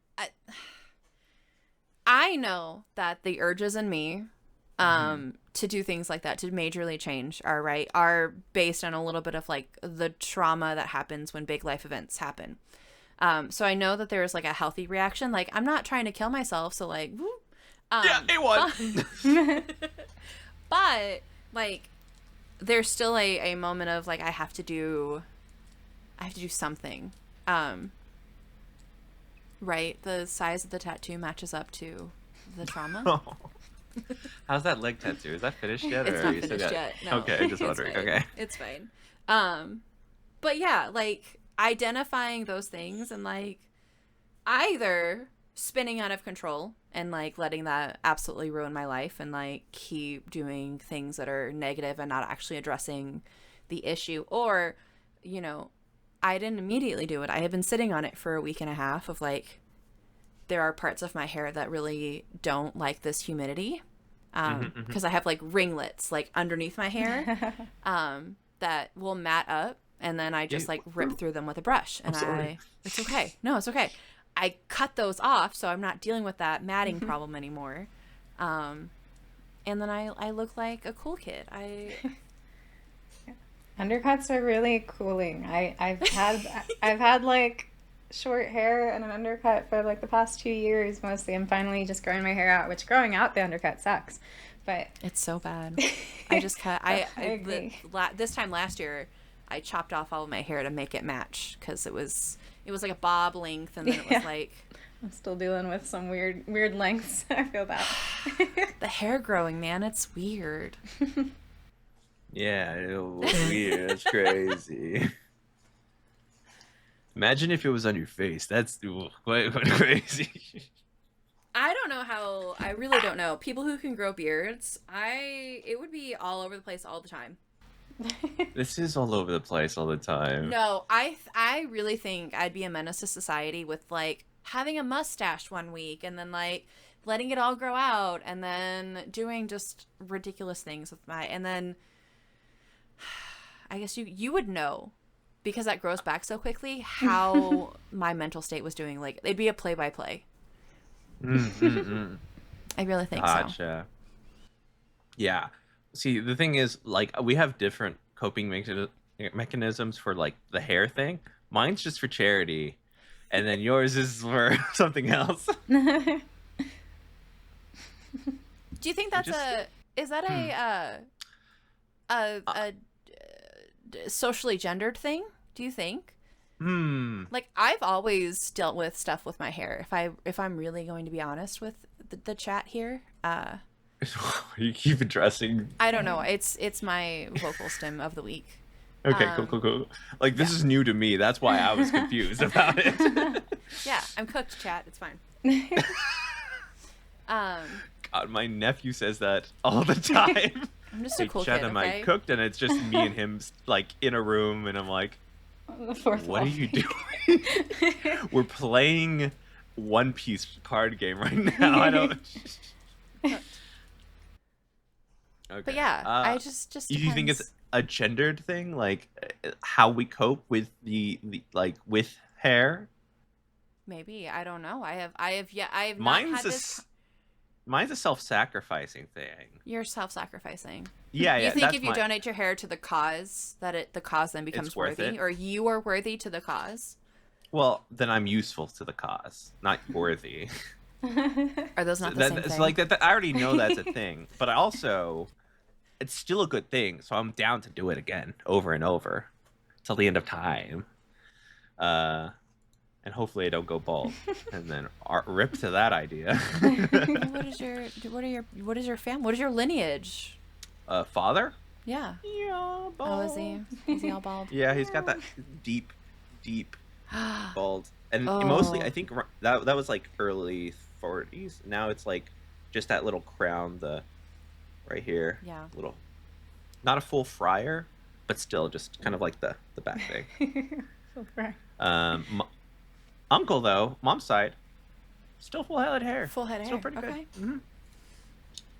I know that the urges in me, to do things like that, to majorly change, are based on a little bit of like the trauma that happens when big life events happen. So I know that there's like a healthy reaction. Like, I'm not trying to kill myself, so like, woo. Yeah, A1. But like, there's still a moment of like I have to do something. Right, the size of the tattoo matches up to the trauma. Oh. How's that leg tattoo? Is that finished yet? It's or not you still finished got... yet. No. Okay, just It's wondering. fine. Okay. It's fine. But yeah, like identifying those things and like either spinning out of control and like letting that absolutely ruin my life and like keep doing things that are negative and not actually addressing the issue, or, you know, I didn't immediately do it. I had been sitting on it for a week and a half of like, there are parts of my hair that really don't like this humidity. Because I have like ringlets like underneath my hair that will mat up, and then I just like rip through them with a brush, and it's okay. No, it's okay. I cut those off, so I'm not dealing with that matting problem anymore. And then I look like a cool kid. Undercuts are really cooling. I've had like short hair and an undercut for like the past 2 years mostly. I'm finally just growing my hair out, which growing out the undercut sucks, but it's so bad. I just cut. I agree. This time last year, I chopped off all of my hair to make it match because it was like a bob length, and then it was like. I'm still dealing with some weird lengths. I feel that. The hair growing, man, it's weird. Yeah, it was weird. That's crazy. Imagine if it was on your face. That's quite crazy. I don't know how. I really don't know. People who can grow beards, it would be all over the place all the time. This is all over the place all the time. No, I really think I'd be a menace to society with like having a mustache one week and then like letting it all grow out and then doing just ridiculous things with and then I guess you would know, because that grows back so quickly, how my mental state was doing. Like, it'd be a play-by-play. I really think so. Gotcha. Yeah. See, the thing is, like, we have different coping mechanisms for, like, the hair thing. Mine's just for charity, and then yours is for something else. Do you think that's is that a socially gendered thing, do you think? Like, I've always dealt with stuff with my hair, if I'm really going to be honest with the chat here. You keep addressing. I don't know, it's my vocal stem of the week. Okay, cool. Like, this is new to me, that's why I was confused about it. Yeah, I'm cooked, chat, it's fine. God, my nephew says that all the time. I'm just a cool kid, Chat, am I cooked? And it's just me and him, like, in a room, and I'm like, what are you doing? We're playing One Piece card game right now. I don't. Okay. But yeah, I just do you think it's a gendered thing, like how we cope with the like with hair? Maybe, I don't know. I have not Mine's had this. Mine's a self-sacrificing thing. You're self-sacrificing. Yeah. You think if you donate your hair to the cause, that the cause then becomes worthy, or you are worthy to the cause? Well, then I'm useful to the cause, not worthy. Are those not the same thing? Like that. I already know that's a thing, but I also, it's still a good thing. So I'm down to do it again, over and over, till the end of time. And hopefully I don't go bald, and then rip to that idea. What is your family? What is your lineage? Father? Yeah. Yeah, Oh, is bald. he? Is he all bald? Yeah, he's got that deep, deep bald, and mostly I Oh, think that was like early 40s. Now it's like just that little crown, the right here, yeah. little, not a full friar, but still just kind of like the back thing. So far. Uncle though, mom's side, still full head of hair, Full head of still hair. pretty good. Okay.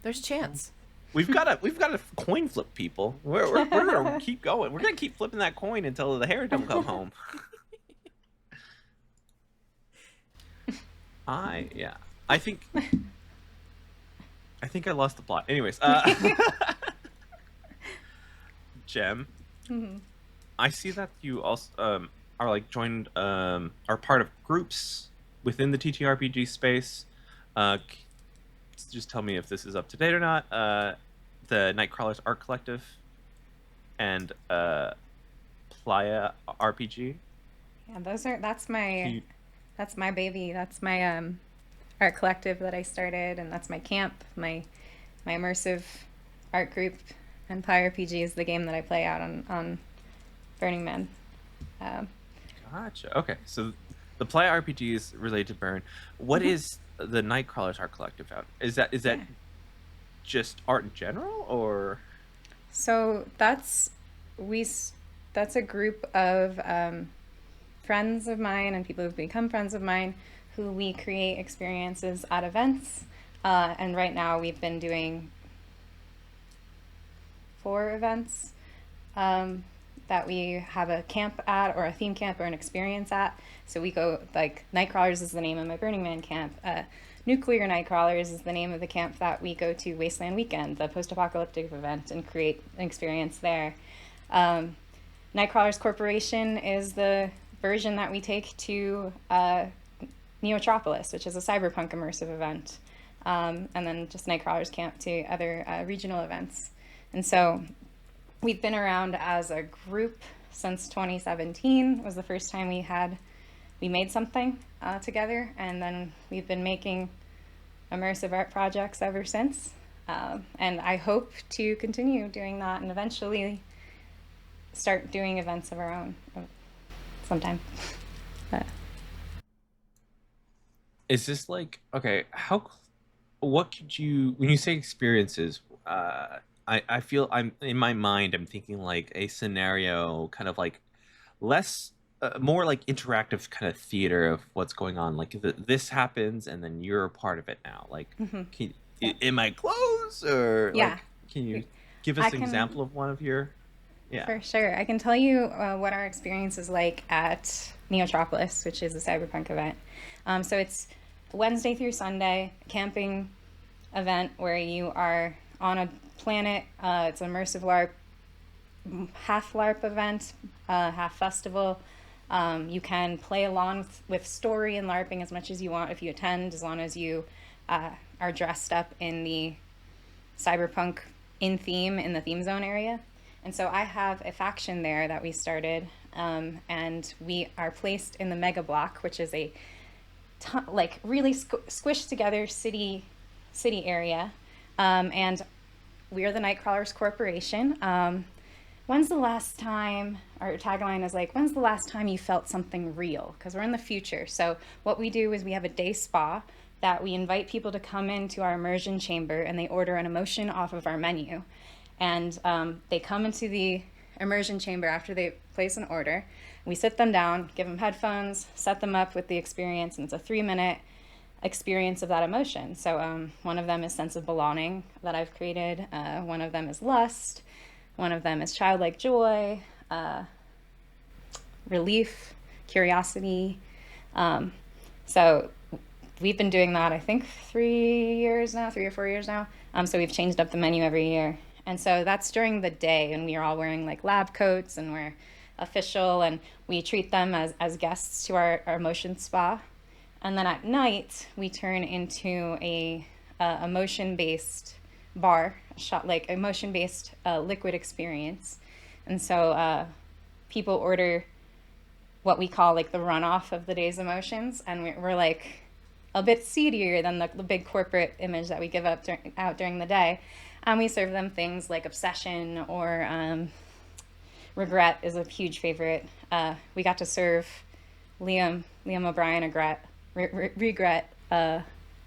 There's a chance. We've got to coin flip people. We're gonna keep going. We're gonna keep flipping that coin until the hair don't come home. Yeah. I think I lost the plot. Anyways, Gem, Mhm. I see that you also are like joined are part of groups within the TTRPG space. Just tell me if this is up to date or not. The Nightcrawlers Art Collective and Playa RPG. Yeah, Can you, that's my baby. That's my art collective that I started, and that's my camp, my immersive art group. And Pi RPG is the game that I play out on Burning Man. Um, gotcha. Okay, so the Playa RPG is related to Burn. What mhm. is the Nightcrawlers Art Collective out? Is that Yeah. just art in general, or So we s- that's a group of friends of mine and people who've become friends of mine who we create experiences at events. And right now we've been doing 4 events that we have a camp at, or a theme camp, or an experience at. So we go, like, Nightcrawlers is the name of my Burning Man camp. Nuclear Nightcrawlers is the name of the camp that we go to Wasteland Weekend, the post-apocalyptic event, and create an experience there. Um, Nightcrawlers Corporation is the version that we take to Neotropolis, which is a cyberpunk immersive event. And then just Nightcrawlers Camp to other regional events. And so we've been around as a group since 2017 was the first time we made something together, and then we've been making immersive art projects ever since. And I hope to continue doing that and eventually start doing events of our own sometime. But is this like okay? What could you when you say experiences? I feel I'm in my mind. I'm thinking like a scenario, kind of like less more like interactive kind of theater of what's going on, like this happens and then you're a part of it now, like mhm. can, Yeah, am I close, or yeah, like can you give I us an can example of one of your yeah. for sure. I can tell you what our experience is like at Neotropolis, which is a cyberpunk event. So it's Wednesday through Sunday camping event where you are on a planet. It's an immersive LARP, half LARP event, half festival. You can play along with story and LARPing as much as you want if you attend, as long as you are dressed up in the cyberpunk in theme in the theme zone area. And so I have a faction there that we started, and we are placed in the Mega Block, which is a like really squished together city area, and we are the Nightcrawlers Corporation. When's the last time, our tagline is like, when's the last time you felt something real? Because we're in the future. So what we do is we have a day spa that we invite people to come into our immersion chamber, and they order an emotion off of our menu. And they come into the immersion chamber after they place an order. We sit them down, give them headphones, set them up with the experience, and it's a 3-minute experience of that emotion. So one of them is sense of belonging that I've created. One of them is lust. One of them is childlike joy, relief, curiosity. So we've been doing that, I think, 3 or 4 years now. So we've changed up the menu every year. And so that's during the day, and we are all wearing like lab coats, and we're official, and we treat them as guests to our emotion spa. And then at night, we turn into a emotion-based bar, shot like emotion-based liquid experience. And so people order what we call like the runoff of the day's emotions, and we're like a bit seedier than the big corporate image that we give out during the day. We serve them things like obsession or regret is a huge favorite. We got to serve Liam O'Brien regret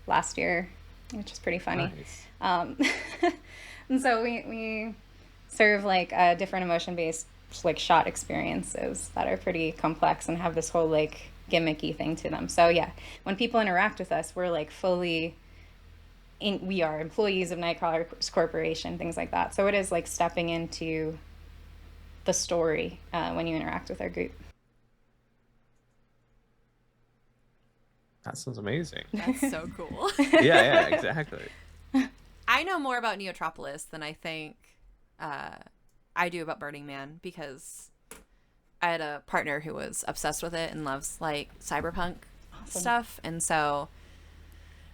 last year, which is pretty funny. Nice. And so we serve like different emotion based like shot experiences that are pretty complex and have this whole like gimmicky thing to them. So yeah, when people interact with us, we're like we are employees of Nightcrawler Corporation, things like that. So it is like stepping into the story when you interact with our group. That sounds amazing. That's so cool. Yeah, exactly. I know more about Neotropolis than I think I do about Burning Man, because I had a partner who was obsessed with it and loves like cyberpunk stuff, and so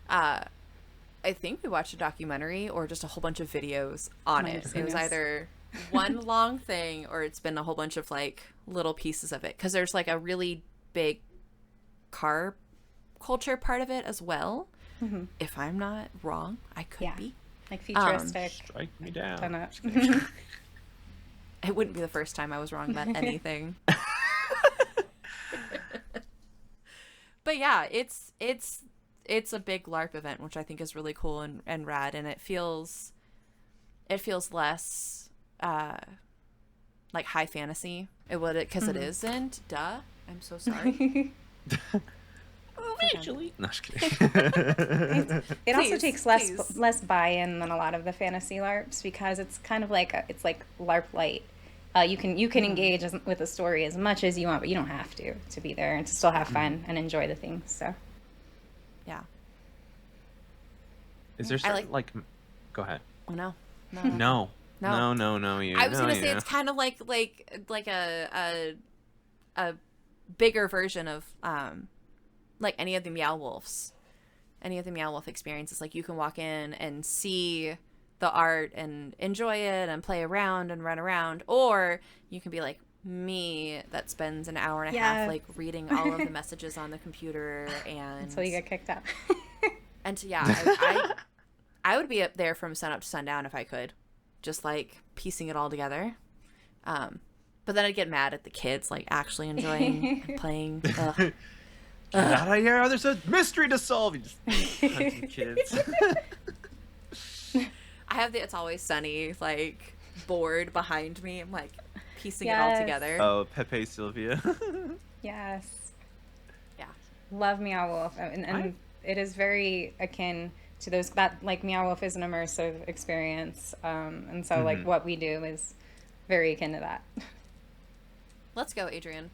I think we watched a documentary or just a whole bunch of videos on it. It was either one long thing or it's been a whole bunch of like little pieces of it, because there's like a really big car culture part of it as well. Mm-hmm. If I'm not wrong, I could be. Like futuristic. Strike me down. It wouldn't be the first time I was wrong about anything. But yeah, it's a big LARP event, which I think is really cool and rad, and it feels less like high fantasy. Because it isn't. Duh. I'm so sorry. Actually, no, just kidding. It also takes less buy-in than a lot of the fantasy LARPs, because it's kind of like it's like LARP light. You can engage with the story as much as you want, but you don't have to be there and to still have fun and enjoy the things. So, yeah. Is there certain, go ahead. Oh no. You. I was gonna say it's kind of like a bigger version of like any of the Meow Wolf experiences. Like you can walk in and see the art and enjoy it and play around and run around, or you can be like me that spends an hour and a half like reading all of the messages on the computer and until you get kicked out. And I would be up there from sun up to sundown if I could, just like piecing it all together. But then I'd get mad at the kids like actually enjoying and playing. Get out of here! There's a mystery to solve. You just hunting kids. I have the It's Always Sunny like board behind me. I'm like piecing it all together. Oh, Pepe Sylvia. Yes. Yeah. Love Meow Wolf, and it is very akin to those that like Meow Wolf is an immersive experience, and so like what we do is very akin to that. Let's go, Adrian.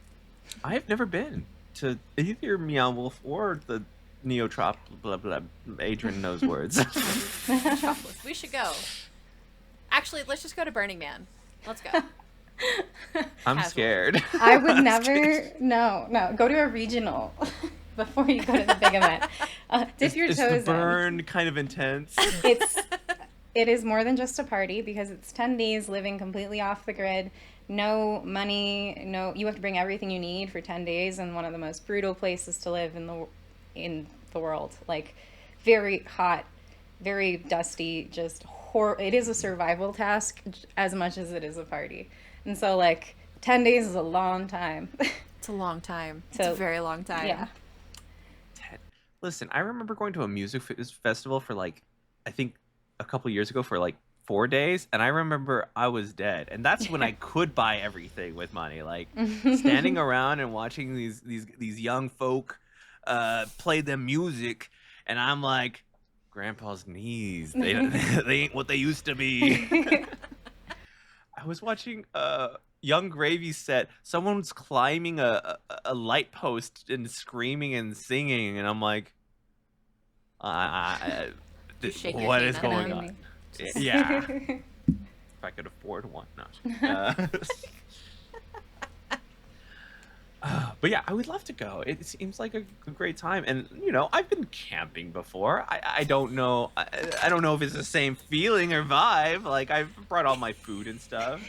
I have never been to either Meow Wolf or the Neotrop. Blah blah. Adrian knows words. We should go. Actually, let's just go to Burning Man. Let's go. I'm scared. I would never. No. Go to a regional before you go to the big event. Dip your toes in. Is the burn kind of intense? It is more than just a party, because it's 10 days living completely off the grid. No money. You have to bring everything you need for 10 days in one of the most brutal places to live in the world. Like very hot, very dusty, just it is a survival task as much as it is a party. And so like 10 days is a long time. It's a long time. It's a very long time. Yeah. Listen, I remember going to a music festival for like, I think a couple years ago for like 4 days, and I remember I was dead. And that's when I could buy everything with money, like standing around and watching these young folk play them music, and I'm like, Grandpa's knees, they ain't what they used to be. I was watching Young Gravy set. Someone's climbing a light post and screaming and singing, and I'm like, what is going on? Yeah. If I could afford one. No. But yeah, I would love to go. It seems like a great time, and I've been camping before. I don't know. I don't know if it's the same feeling or vibe. Like I've brought all my food and stuff.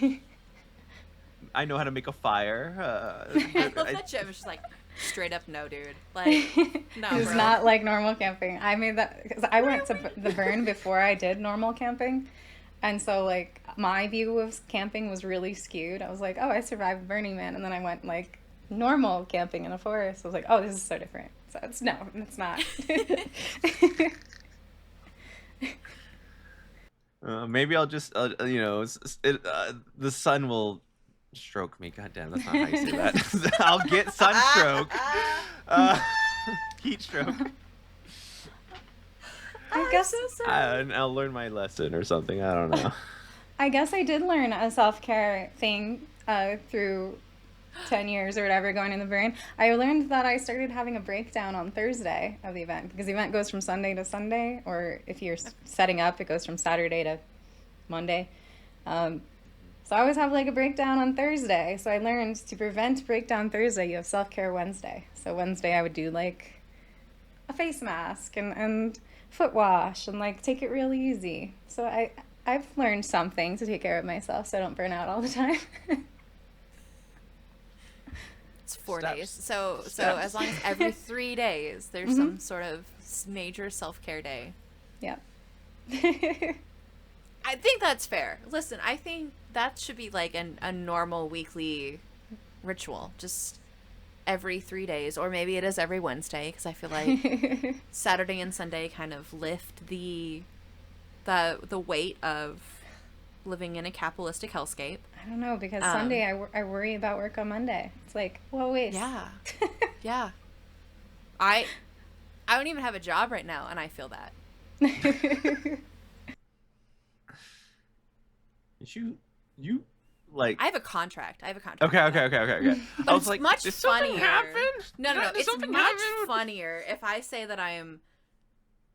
I know how to make a fire. I love that Jim is just like straight up no, dude. Like no, it's not like normal camping. I made that because I went to the burn before I did normal camping. And so, like, my view of camping was really skewed. I was like, oh, I survived Burning Man. And then I went, like, normal camping in a forest. I was like, oh, this is so different. So it's no, it's not. Maybe I'll just, the sun will stroke me. God damn, that's not how you say that. I'll get sunstroke. Uh, heat stroke. I guess And I'll learn my lesson or something. I don't know. I guess I did learn a self care thing through 10 years or whatever going in the burn. I learned that I started having a breakdown on Thursday of the event because the event goes from Sunday to Sunday, or if you're setting up, it goes from Saturday to Monday. So I always have like a breakdown on Thursday. So I learned to prevent breakdown Thursday, you have self care Wednesday. So Wednesday I would do like a face mask and foot wash and like take it really easy. So I've learned something to take care of myself so I don't burn out all the time. It's 4 Steps. days. So Steps. as long as every 3 days there's some sort of major self-care day. Yeah. I think that's fair. Listen, I think that should be like a normal weekly ritual. Just every 3 days, or maybe it is every Wednesday, because I feel like Saturday and Sunday kind of lift the weight of living in a capitalistic hellscape. I don't know, because Sunday I worry about work on Monday. It's like, well, wait. Yeah. Yeah. I don't even have a job right now, and I feel that. You like. I have a contract. Okay. But I was it's like, much did something funnier. happen? No. Did It's something much happen? funnier if I say that I am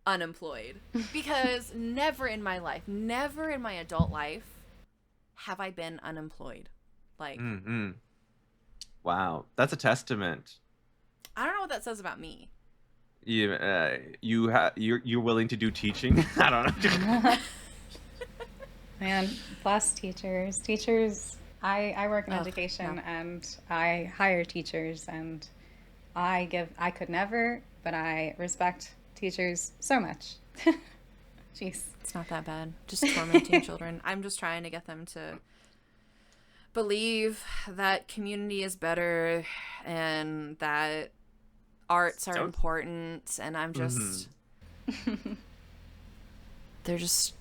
unemployed, because never in my life, never in my adult life, have I been unemployed. Like, Mm-hmm. Wow, that's a testament. I don't know what that says about me. You're willing to do teaching. I don't know. Man, plus teachers, I work in education, no. and I hire teachers, and I could never, but I respect teachers so much. Jeez. It's not that bad. Just tormenting children. I'm just trying to get them to believe that community is better and that arts are important, and I'm just they're just,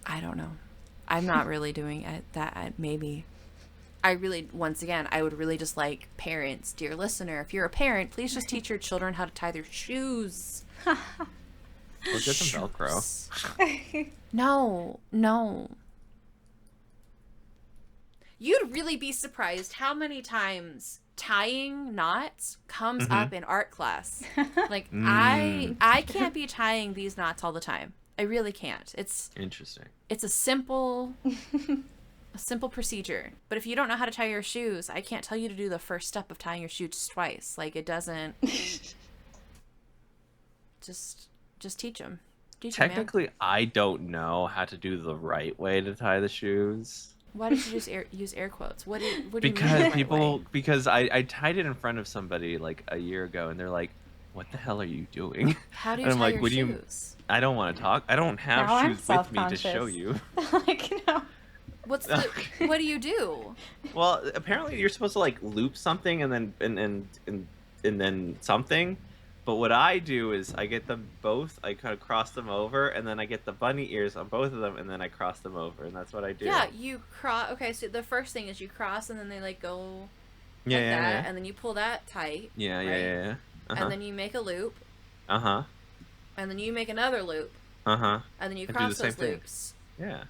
I don't know. I'm not really doing that. Maybe I really, once again, I would really just like parents, dear listener, if you're a parent, please just teach your children how to tie their shoes. Or get some Velcro. No. You'd really be surprised how many times tying knots comes up in art class. Like, I can't be tying these knots all the time. I really can't. It's Interesting. It's a simple procedure. But if you don't know how to tie your shoes, I can't tell you to do the first step of tying your shoes twice. Like, it doesn't. Just teach them. Technically, I don't know how to do the right way to tie the shoes. Why did you just use air quotes? What do you mean? Because the right way? because I tied it in front of somebody like a year ago, and they're like, "What the hell are you doing?" How do you And I'm tie like, your "What shoes? I don't want to talk. I don't have Now I'm shoes with me to show self-conscious. you." Like, no. What do you do? Well, apparently you're supposed to like loop something and then something. But what I do is I get them both, I kind of cross them over, and then I get the bunny ears on both of them, and then I cross them over, and that's what I do. Yeah, you cross. Okay, so the first thing is you cross, and then they like go yeah, like yeah, that, yeah. and then you pull that tight. Yeah, right? yeah. Uh-huh. And then you make a loop, Uh-huh. and then you make another loop, Uh-huh. and then you And do cross the same those thing. loops. Yeah.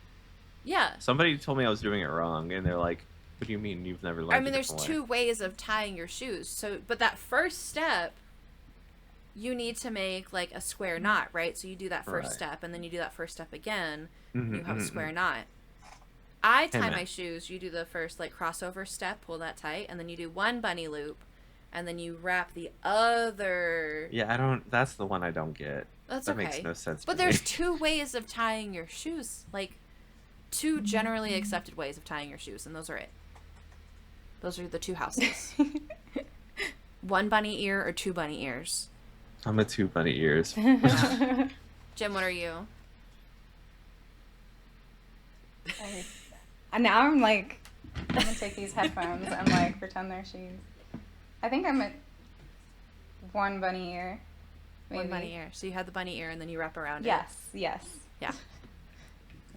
Yeah. Somebody told me I was doing it wrong, and they're like, "What do you mean you've never learned?" I mean, a there's different two way?" ways of tying your shoes. So, but that first step, you need to make like a square knot, right? So you do that first Right. step, and then you do that first step again, Mhm, and you have a mhm, square mhm. knot. I tie man. my shoes. You do the first like crossover step, pull that tight, and then you do one bunny loop, and then you wrap the other. Yeah, I don't. That's the one I don't get. That's that okay. makes no sense. But to me. there's two ways of tying your shoes, like two generally accepted ways of tying your shoes, and those are it. Those are the two houses. One bunny ear or two bunny ears. I'm a two bunny ears. Jim, what are you? And now I'm like, I'm gonna take these headphones and like pretend they're shoes. I think I'm at one bunny ear. Maybe. One bunny ear. So you have the bunny ear and then you wrap around Yes, yes. it. Yeah.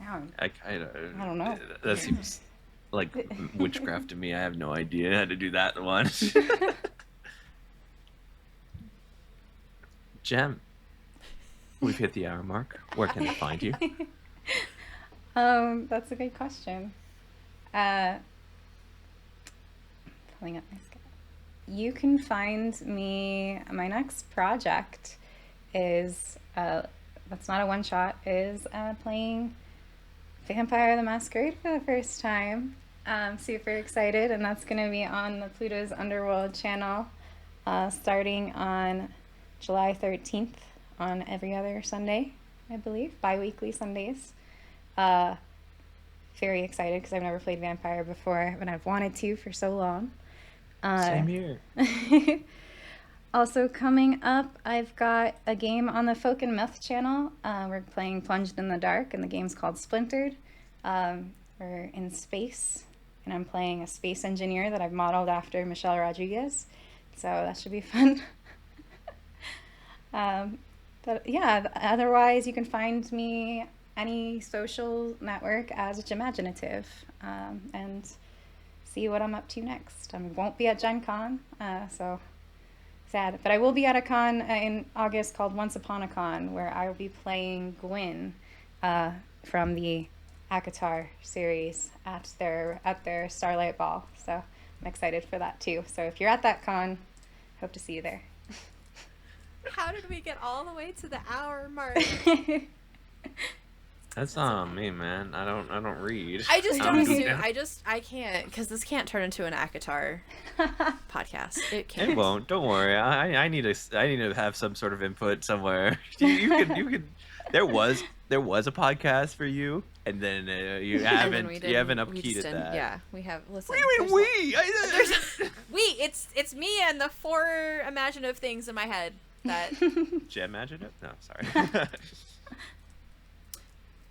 Now I kind of. I don't know. That seems like witchcraft to me. I have no idea how to do that one. Jem, we've hit the hour mark. Where can they find you? That's a good question. Pulling up my schedule. You can find me. My next project is that's not a one shot. Is playing Vampire the Masquerade for the first time. I'm super excited, and that's going to be on the Pluto's Underworld channel, starting on July 13th on every other Sunday, I believe, bi-weekly Sundays. Very excited because I've never played Vampire before, but I've wanted to for so long. Same here. Also coming up, I've got a game on the Folk and Myth channel. We're playing Plunged in the Dark, and the game's called Splintered. We're in space, and I'm playing a space engineer that I've modeled after Michelle Rodriguez. So that should be fun. But yeah, otherwise you can find me any social network as Jemaginitive, and see what I'm up to next. I won't be at Gen Con, so sad. But I will be at a con in August called Once Upon a Con, where I will be playing Gwyn from the ACOTAR series at their Starlight Ball. So I'm excited for that too. So if you're at that con, hope to see you there. How did we get all the way to the hour mark? That's on me, man. I don't read. I just don't do assume. that. I can't, because this can't turn into an ACOTAR podcast. It can't. It won't. Don't worry. I need to have some sort of input somewhere. You could. There was a podcast for you, and then you haven't upkeyed that. Yeah, we have. Listen. What do you mean we? It's me and the 4 imaginative things in my head that. Jemaginitive? No, sorry.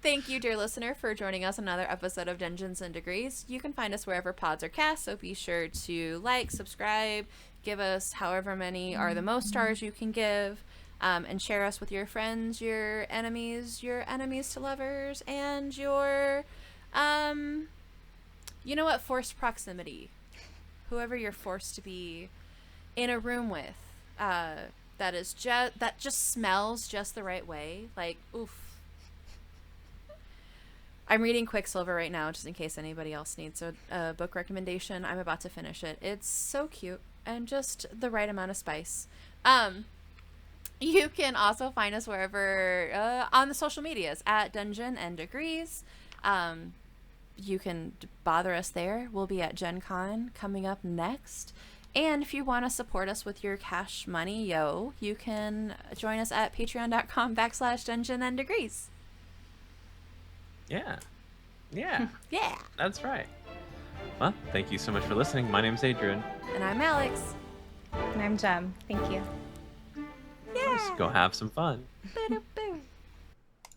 Thank you, dear listener, for joining us on another episode of Dungeons and Degrees. You can find us wherever pods are cast, so be sure to like, subscribe, give us however many are the most stars you can give, and share us with your friends, your enemies to lovers, and your, you know what, forced proximity. Whoever you're forced to be in a room with, that just smells just the right way. Like, oof. I'm reading Quicksilver right now, just in case anybody else needs a book recommendation. I'm about to finish it. It's so cute and just the right amount of spice. You can also find us wherever on the social medias at Dungeon and Degrees. You can bother us there. We'll be at Gen Con coming up next. And if you want to support us with your cash money, you can join us at patreon.com/Dungeon and Degrees. Yeah. Yeah. That's right. Well, thank you so much for listening. My name's Adrian. And I'm Alex. And I'm Jem. Thank you. Yeah. Let's go have some fun. Ba-da-ba.